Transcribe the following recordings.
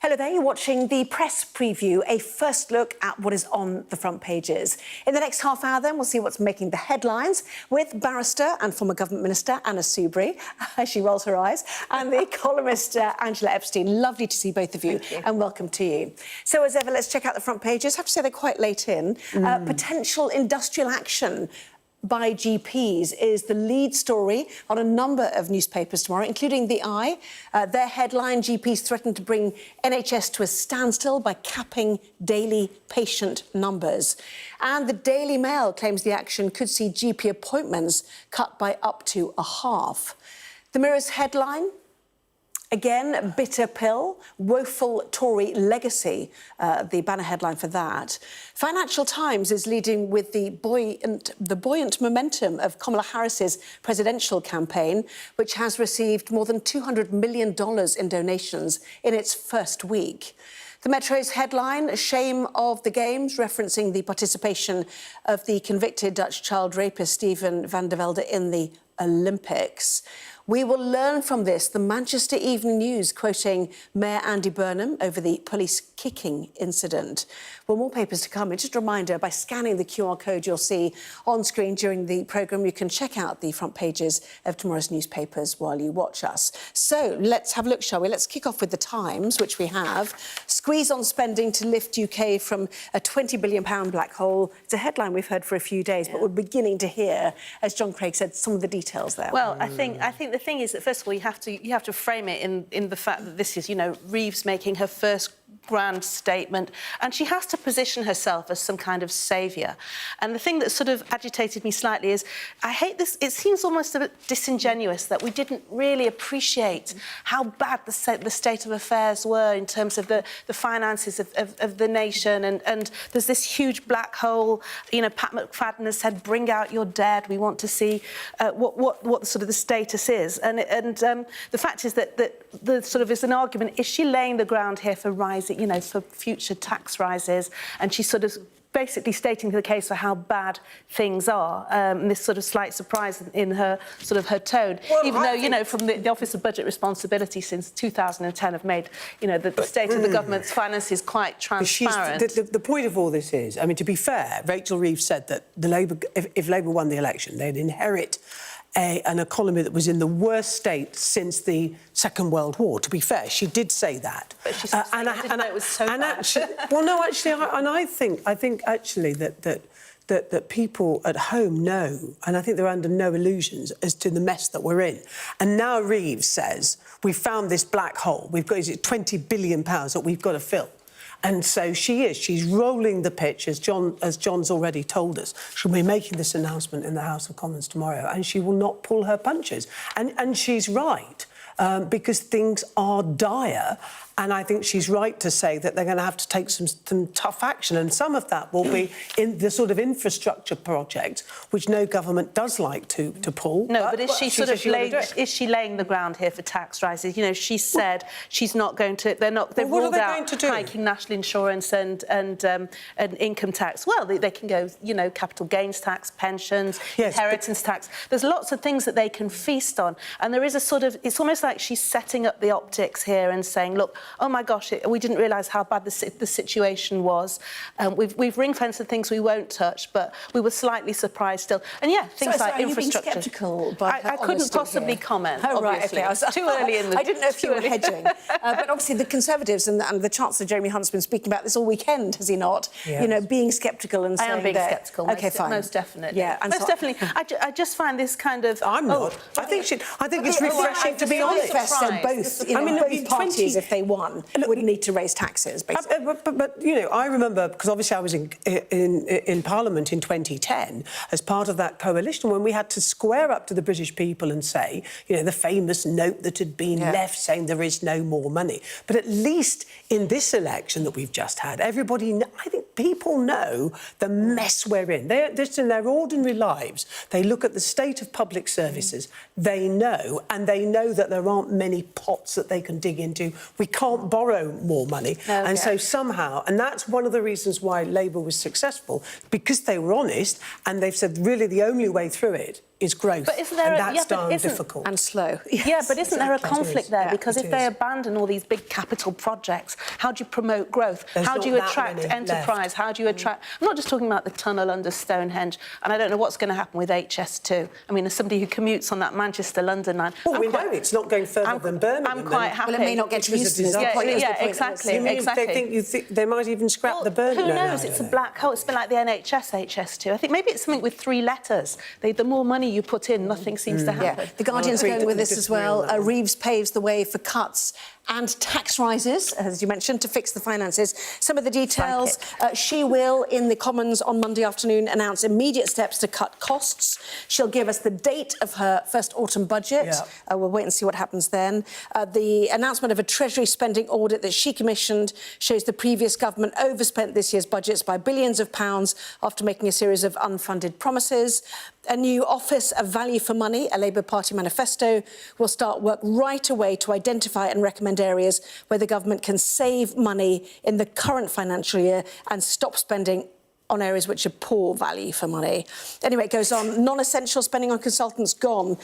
Hello there, you're watching the press preview, a first look at what is on the front pages. In the next half hour then, we'll see what's making the headlines with barrister and former government minister Anna Soubry, as she rolls her eyes, and the columnist Angela Epstein. Lovely to see both of you, and welcome to you. So as ever, let's check out the front pages. I have to say they're quite late in. Potential industrial action by GPs is the lead story on a number of newspapers tomorrow, including The Eye. Their headline, GPs threaten to bring NHS to a standstill by capping daily patient numbers. And the Daily Mail claims the action could see GP appointments cut by up to a half. The Mirror's headline, again, bitter pill, woeful Tory legacy, the banner headline for that. Financial Times is leading with the buoyant momentum of Kamala Harris's presidential campaign, which has received more than $200 million in donations in its first week. The Metro's headline, Shame of the Games, referencing the participation of the convicted Dutch child rapist Steven van der Velde in the Olympics. We will learn from this, the Manchester Evening News quoting Mayor Andy Burnham over the police kicking incident. Well, more papers to come. And just a reminder, by scanning the QR code you'll see on screen during the programme, you can check out the front pages of tomorrow's newspapers while you watch us. So let's have a look, shall we? Let's kick off with the Times, which we have. Squeeze on spending to lift UK from a £20 billion black hole. It's a headline we've heard for a few days, but we're beginning to hear, as John Craig said, some of the details there. Well, I think the thing is that, first of all, you have to frame it in the fact that this is, Reeves making her first grand statement, and she has to position herself as some kind of saviour. And the thing that sort of agitated me slightly is, I hate this, it seems almost a bit disingenuous that we didn't really appreciate how bad the state of affairs were in terms of the finances of the nation, and there's this huge black hole. Pat McFadden has said, bring out your dead, we want to see what sort of the status is. And the fact is that the sort of is an argument, is she laying the ground here for rising, for future tax rises? And she's sort of basically stating the case for how bad things are. This sort of slight surprise in her her tone, well, even though from the Office of Budget Responsibility since 2010 have made the state of the government's finances quite transparent. The point of all this is, I mean, to be fair, Rachel Reeves said that if Labour won the election, they'd inherit an economy that was in the worst state since the Second World War. To be fair, she did say that. But she said it was so bad. Actually, well, no, actually, I think actually that people at home know, and I think they're under no illusions as to the mess that we're in. And now Reeves says, we've found this black hole. We've got, is it £20 billion that we've got to fill? And so she's rolling the pitch, as John's already told us. She'll be making this announcement in the House of Commons tomorrow, and she will not pull her punches. And she's right, because things are dire. And I think she's right to say that they're going to have to take some tough action. And some of that will be in the sort of infrastructure projects, which no government does like to pull. No, but is she laying the ground here for tax rises? She said she's not going to. They've ruled out hiking national insurance and income tax. Well, they can go, capital gains tax, pensions, inheritance tax. There's lots of things that they can feast on. And there is a sort of, it's almost like she's setting up the optics here and saying, look, oh my gosh, we didn't realise how bad the situation was. We've ring-fenced the things we won't touch, but we were slightly surprised still. And things like infrastructure. Are you being sceptical by her I couldn't possibly comment. Oh, right, okay. I was too early in the. I didn't know if you were hedging. But obviously the Conservatives and the Chancellor Jeremy Hunt's been speaking about this all weekend, has he not? Yes. Being sceptical and saying I am being sceptical. Okay, fine. Most definitely. Yeah, most definitely. I just find this kind of. I'm not. I think it's refreshing to be honest. Both, both parties, if they won, would need to raise taxes, basically. But I remember, because obviously I was in Parliament in 2010 as part of that coalition, when we had to square up to the British people and say, the famous note that had been left saying there is no more money. But at least in this election that we've just had, everybody, I think people know the mess we're in. They're just in their ordinary lives. They look at the state of public services. They know, and they know that there aren't many pots that they can dig into. We can't borrow more money. And so somehow, and that's one of the reasons why Labour was successful, because they were honest and they've said really the only way through it is growth. But isn't there and that's darn difficult. And slow. Yeah, but isn't there a conflict there? Yeah, because if they abandon all these big capital projects, how do you promote growth? How do you attract enterprise? How do you attract... I'm not just talking about the tunnel under Stonehenge, and I don't know what's going to happen with HS2. I mean, as somebody who commutes on that Manchester-London line... Well, we know it's not going further than Birmingham. I'm quite happy. Well, it may not get to Euston. Exactly. You think they might even scrap the Birmingham? Who knows? It's a black hole. It's been like the NHS HS2. I think maybe it's something with 3 letters. The more money you put in, nothing seems to happen. Yeah. The Guardian's going with this as well. Reeves paves the way for cuts and tax rises, as you mentioned, to fix the finances. Some of the details, she will, in the Commons on Monday afternoon, announce immediate steps to cut costs. She'll give us the date of her first autumn budget. Yeah. We'll wait and see what happens then. The announcement of a Treasury spending audit that she commissioned shows the previous government overspent this year's budgets by billions of pounds after making a series of unfunded promises. A new Office of Value for Money, a Labour Party manifesto, will start work right away to identify and recommend areas where the government can save money in the current financial year and stop spending on areas which are poor value for money. Anyway, it goes on. Non-essential spending on consultants gone,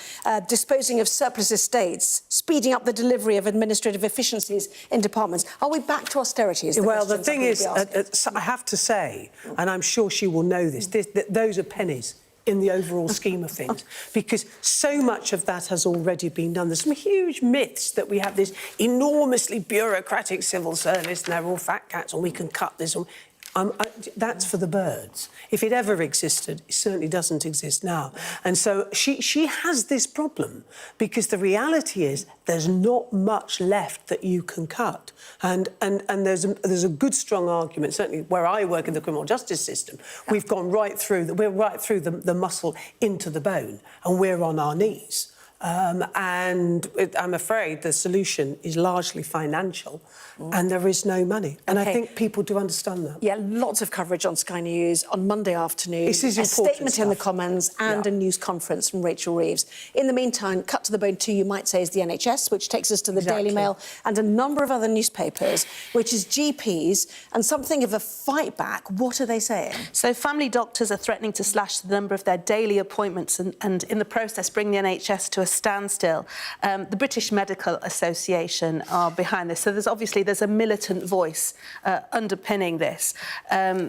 disposing of surplus estates, speeding up the delivery of administrative efficiencies in departments. Are we back to austerity? Well, the thing is, I have to say, and I'm sure she will know this, those are pennies in the overall scheme of things, because so much of that has already been done. There's some huge myths that we have this enormously bureaucratic civil service and they're all fat cats and we can cut this. That's for the birds. If it ever existed, it certainly doesn't exist now. And so she has this problem because the reality is there's not much left that you can cut. And there's a good, strong argument, certainly where I work in the criminal justice system, we've gone right through, we're right through the muscle into the bone and we're on our knees. And I'm afraid the solution is largely financial and there is no money. And I think people do understand that. Yeah, lots of coverage on Sky News on Monday afternoon. This is a important statement stuff. in the Commons and a news conference from Rachel Reeves. In the meantime, cut to the bone too, you might say, is the NHS, which takes us to the Daily Mail and a number of other newspapers, which is GPs and something of a fight back. What are they saying? So family doctors are threatening to slash the number of their daily appointments and in the process bring the NHS to a standstill. The British Medical Association are behind this. So there's a militant voice underpinning this.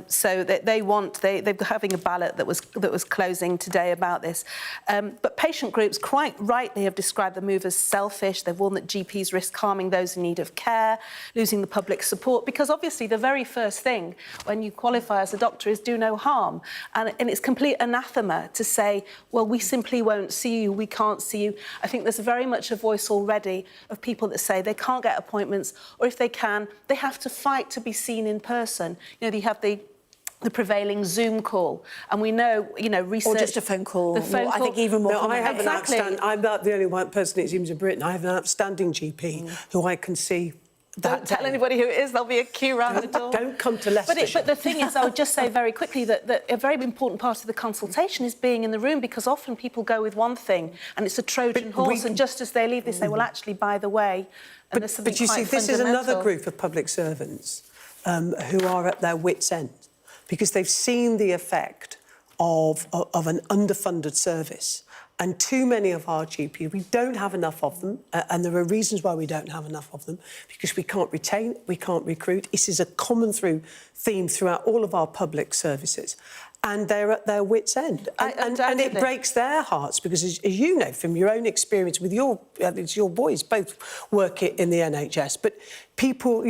So they're having a ballot that was closing today about this. But patient groups quite rightly have described the move as selfish. They've warned that GPs risk harming those in need of care, losing the public support, because obviously the very first thing when you qualify as a doctor is do no harm. And it's complete anathema to say, well, we simply won't see you, we can't see you. I think there's very much a voice already of people that say they can't get appointments, or if they can, they have to fight to be seen in person. You know, they have the prevailing Zoom call, and we know, research... Or just a phone call. The phone call. I think even more... No, I have I'm not the only one person, it seems, in Britain. I have an outstanding GP who I can see. Don't tell anybody who it is, there'll be a queue round the door. Don't come to Leicestershire. But the thing is, I would just say very quickly that a very important part of the consultation is being in the room, because often people go with one thing and it's a Trojan horse, and just as they leave, they say, well, actually, by the way... But you see, this is another group of public servants who are at their wits' end, because they've seen the effect of an underfunded service. And too many of our GPs, we don't have enough of them, and there are reasons why we don't have enough of them, because we can't retain, we can't recruit. This is a common theme throughout all of our public services. And they're at their wits' end. And it breaks their hearts, because, as you know from your own experience with your boys both work in the NHS, but people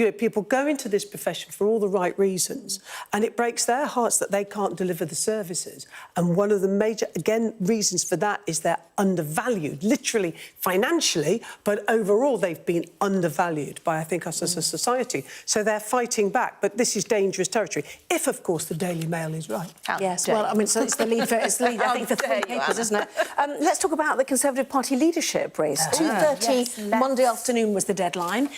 go into this profession for all the right reasons, and it breaks their hearts that they can't deliver the services. And one of the major, again, reasons for that is they're undervalued, literally financially, but overall they've been undervalued by, I think, us as a society. So they're fighting back, but this is dangerous territory, if, of course, the Daily Mail is right. Yes, well, I mean, so it's the lead for, it's the lead, I think, for three papers, isn't it? Let's talk about the Conservative Party leadership race. 2:30 Monday afternoon was the deadline.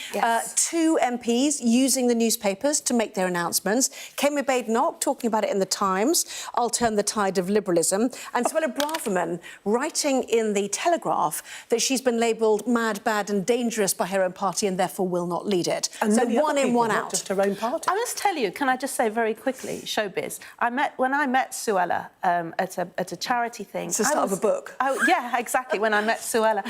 Two MPs using the newspapers to make their announcements. Kemi Badenoch talking about it in the Times, I'll turn the tide of liberalism, and Suella Braverman writing in the Telegraph that she's been labelled mad, bad and dangerous by her own party and therefore will not lead it. And so one one in, one out. Just her own party. I must tell you, can I just say very quickly, showbiz, when I met Suella at a charity thing... It's the start of a book. Oh, yeah, exactly, when I met Suella.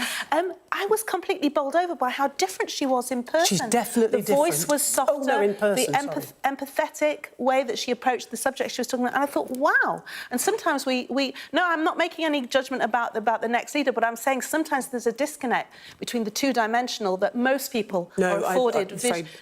I was completely bowled over by how different she was in person. She's definitely different. The voice was softer. Oh, no, in person, the empathetic way that she approached the subject she was talking about. And I thought, wow. And sometimes we... No, I'm not making any judgment about the next leader, but I'm saying sometimes there's a disconnect between the two-dimensional that most people are afforded.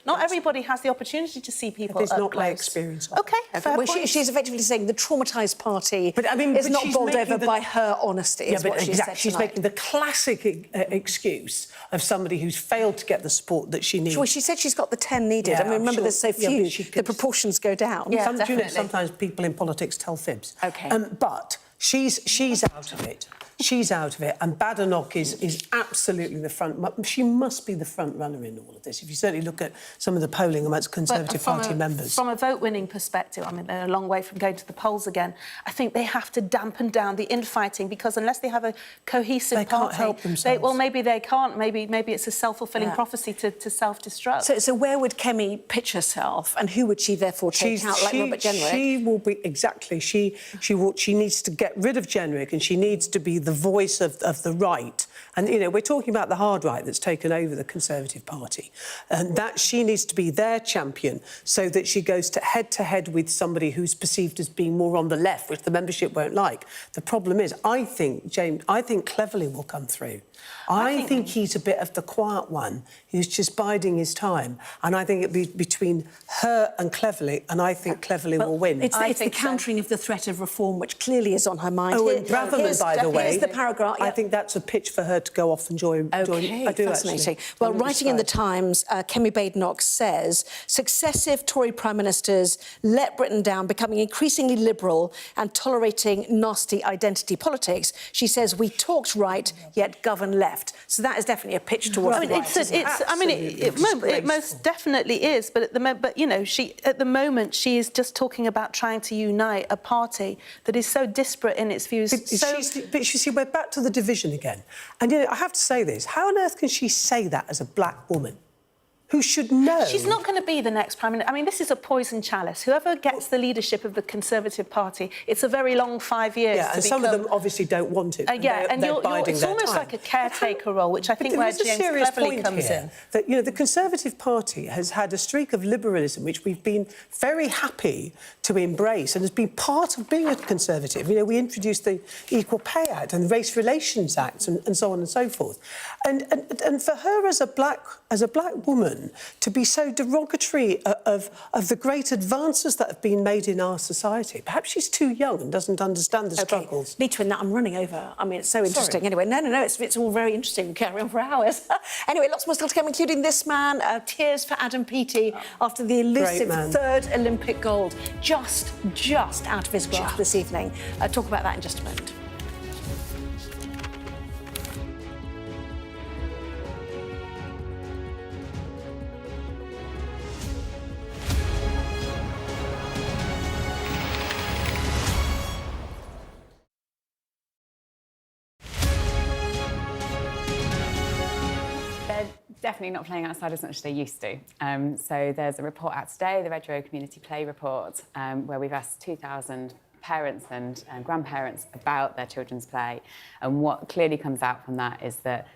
Not everybody has the opportunity to see people It's not close. my experience. OK, fair well, point. she's effectively saying the traumatised party is not she's bowled over making by her honesty, is what she said She's tonight. making the classic excuse of somebody who's failed to get the support that she needs. Well, she said she's got the 10 needed. Yeah, I mean, remember, there's so few, the proportions go down. Yeah, Do you know, definitely. sometimes people in politics tell fibs. OK. But she's out of it. She's out of it, and Badenoch is absolutely the front... She must be the front runner in all of this, if you certainly look at some of the polling amongst Conservative Party members. From a vote-winning perspective, I mean, they're a long way from going to the polls again. I think they have to dampen down the infighting, because unless they have a cohesive party... They can't help themselves. Well, maybe they can't. Maybe it's a self-fulfilling prophecy to self-destruct. So where would Kemi pitch herself, and who would she therefore take out, like Robert Jenrick? She will be... Exactly. She needs to get rid of Jenrick, and she needs to be the voice of the right. And, you know, we're talking about the hard right that's taken over the Conservative Party. And that she needs to be their champion so that she goes to head with somebody who's perceived as being more on the left, which the membership won't like. The problem is, I think Cleverly will come through. I think he's a bit of the quiet one who's just biding his time. And I think it'll be between her and Cleverly, and I think Cleverly will win. It's the countering of the threat of reform, which clearly is on her mind. Oh, and Braverman, by the way, here's the paragraph. I think that's a pitch for her to go off and join. OK, I do, fascinating. actually. Well, writing in the Times, Kemi Badenoch says successive Tory Prime Ministers let Britain down, becoming increasingly liberal and tolerating nasty identity politics. She says, we talked right, yet govern left. So that is definitely a pitch towards the right. It most definitely is. But you know, at the moment she is just talking about trying to unite a party that is so disparate in its views. But you see, we're back to the division again. And you know, I have to say this: how on earth can she say that as a black woman? Who should know? She's not going to be the next Prime Minister. I mean, this is a poison chalice. Whoever gets the leadership of the Conservative Party, it's a very long 5 years. Yeah, and some of them obviously don't want it. It's almost like a caretaker role, which I think where James Cleverly comes in. That, you know, the Conservative Party has had a streak of liberalism which we've been very happy to embrace and has been part of being a Conservative. You know, we introduced the Equal Pay Act and the Race Relations Act and so on and so forth. And for her as a black woman to be so derogatory of the great advances that have been made in our society. Perhaps she's too young and doesn't understand the struggles. Need to win that. I'm running over. I mean, it's so interesting. Sorry. Anyway, no, it's all very interesting. We carry on for hours. Anyway, lots more still to come, including this man, tears for Adam Peaty after the elusive third Olympic gold. Just out of his grasp this evening. Talk about that in just a moment. Definitely not playing outside as much as they used to. So there's a report out today, the Red Row Community Play Report, where we've asked 2,000 parents and grandparents about their children's play. And what clearly comes out from that is that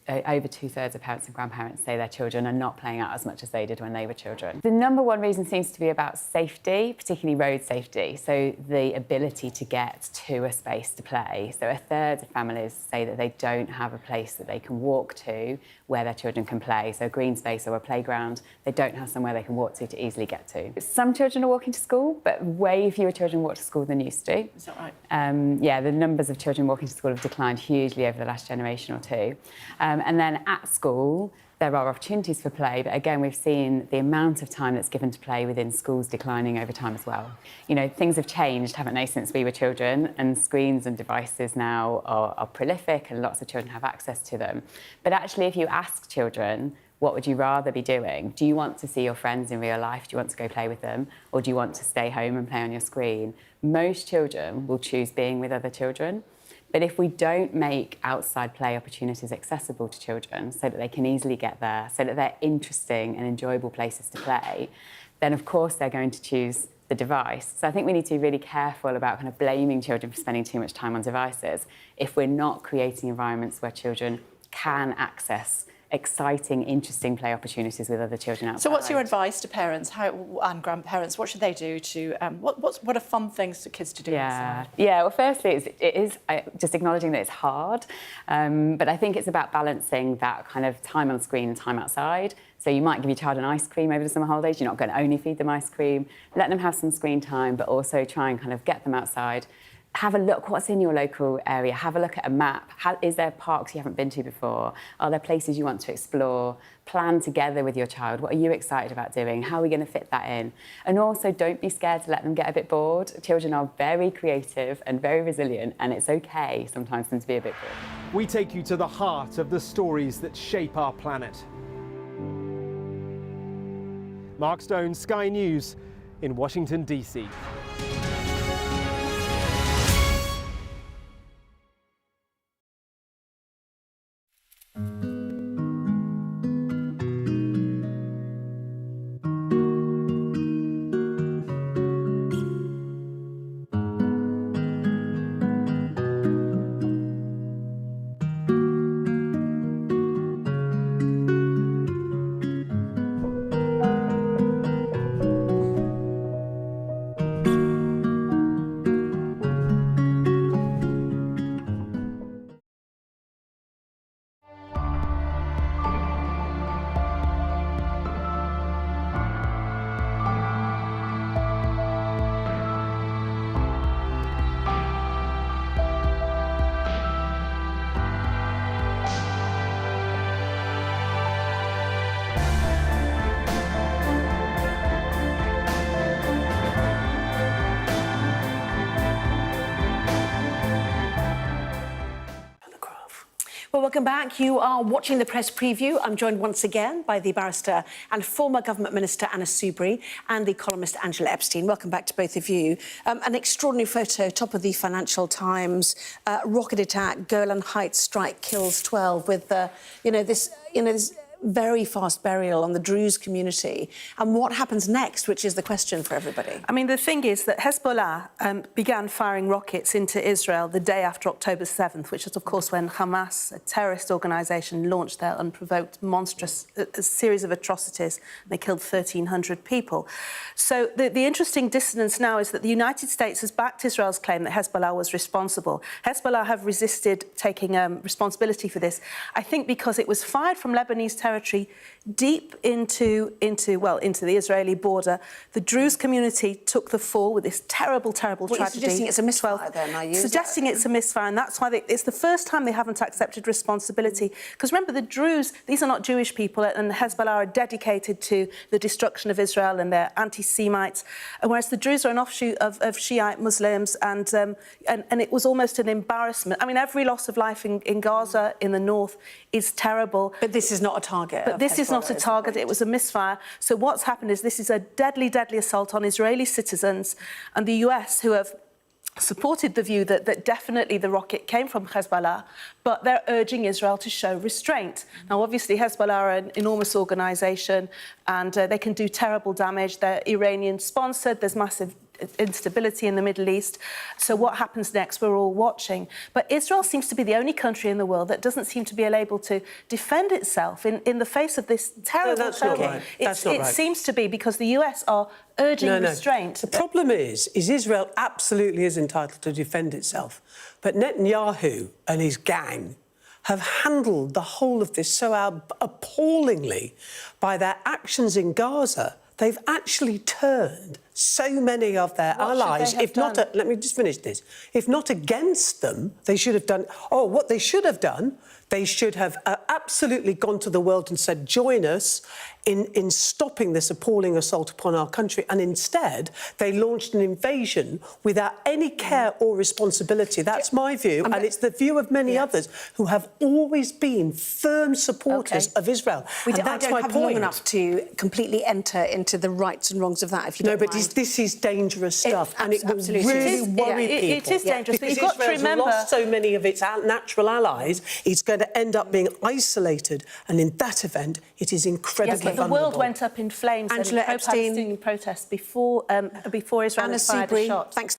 over 2/3 of parents and grandparents say their children are not playing out as much as they did when they were children. The number one reason seems to be about safety, particularly road safety, so the ability to get to a space to play. So 1/3 of families say that they don't have a place that they can walk to where their children can play, so a green space or a playground. They don't have somewhere they can walk to easily get to. Some children are walking to school, but way fewer children walk to school than used to. Is that right? Yeah, the numbers of children walking to school have declined hugely over the last generation or two. And then at school, there are opportunities for play, but again, we've seen the amount of time that's given to play within schools declining over time as well. You know, things have changed, haven't they, since we were children, and screens and devices now are prolific and lots of children have access to them. But actually, if you ask children, what would you rather be doing? Do you want to see your friends in real life? Do you want to go play with them? Or do you want to stay home and play on your screen? Most children will choose being with other children. But if we don't make outside play opportunities accessible to children so that they can easily get there, so that they're interesting and enjoyable places to play, then of course they're going to choose the device. So I think we need to be really careful about kind of blaming children for spending too much time on devices if we're not creating environments where children can access exciting, interesting play opportunities with other children outside. So what's your advice to parents and grandparents? What should they do to, what are fun things for kids to do outside? Yeah, well, firstly, it is just acknowledging that it's hard, but I think it's about balancing that kind of time on screen and time outside. So you might give your child an ice cream over the summer holidays. You're not going to only feed them ice cream. Let them have some screen time, but also try and kind of get them outside. Have a look what's in your local area. Have a look at a map. Is there parks you haven't been to before? Are there places you want to explore? Plan together with your child. What are you excited about doing? How are we going to fit that in? And also, don't be scared to let them get a bit bored. Children are very creative and very resilient, and it's okay sometimes for them to be a bit bored. We take you to the heart of the stories that shape our planet. Mark Stone, Sky News in Washington, D.C. Well, welcome back. You are watching the press preview. I'm joined once again by the barrister and former government minister Anna Soubry and the columnist Angela Epstein. Welcome back to both of you. An extraordinary photo, top of the Financial Times. Rocket attack, Golan Heights strike kills 12 with this very fast burial on the Druze community. And what happens next, which is the question for everybody? I mean, the thing is that Hezbollah began firing rockets into Israel the day after October 7th, which is, of course, when Hamas, a terrorist organisation, launched their unprovoked, monstrous series of atrocities. They killed 1,300 people. So the interesting dissonance now is that the United States has backed Israel's claim that Hezbollah was responsible. Hezbollah have resisted taking responsibility for this, I think because it was fired from Lebanese territory deep into the Israeli border. The Druze community took the fall with this terrible tragedy. You're suggesting it's a misfire then, are you? Suggesting it's a misfire, and that's why it's the first time they haven't accepted responsibility. Because remember, the Druze, these are not Jewish people, and Hezbollah are dedicated to the destruction of Israel, and they're anti-Semites, whereas the Druze are an offshoot of Shiite Muslims, and it was almost an embarrassment. I mean, every loss of life in Gaza, in the north, is terrible. But this is not a target. But this is not a target, it was a misfire. So what's happened is this is a deadly, deadly assault on Israeli citizens, and the US, who have supported the view that definitely the rocket came from Hezbollah, but they're urging Israel to show restraint. Now, obviously, Hezbollah are an enormous organisation, and they can do terrible damage. They're Iranian-sponsored, there's massive instability in the Middle East. So what happens next, we're all watching. But Israel seems to be the only country in the world that doesn't seem to be able to defend itself in the face of this terrible that's not right. It seems to be because the US are urging restraint. The problem is Israel absolutely is entitled to defend itself. But Netanyahu and his gang have handled the whole of this so appallingly by their actions in Gaza. They've actually turned so many of their What should allies, they have if not, done? let me just finish this, if not against them, they should have done, what they should have done, they should have absolutely gone to the world and said, join us in stopping this appalling assault upon our country. And instead, they launched an invasion without any care or responsibility. That's my view, and it's the view of many others who have always been firm supporters of Israel. I That's don't my have point. long enough to completely enter into the rights and wrongs of that, if you don't No, but mind. this is dangerous stuff, and it will absolutely really is. worry It people. is dangerous, but because you've got to Israel's remember... lost so many of its natural allies, it's going to end up being isolated, and in that event, it is incredibly Yes, but the vulnerable. world went up in flames Angela and Epstein. pro-Palestinian protests before Israel Anna had fired a Soubry, shot. thanks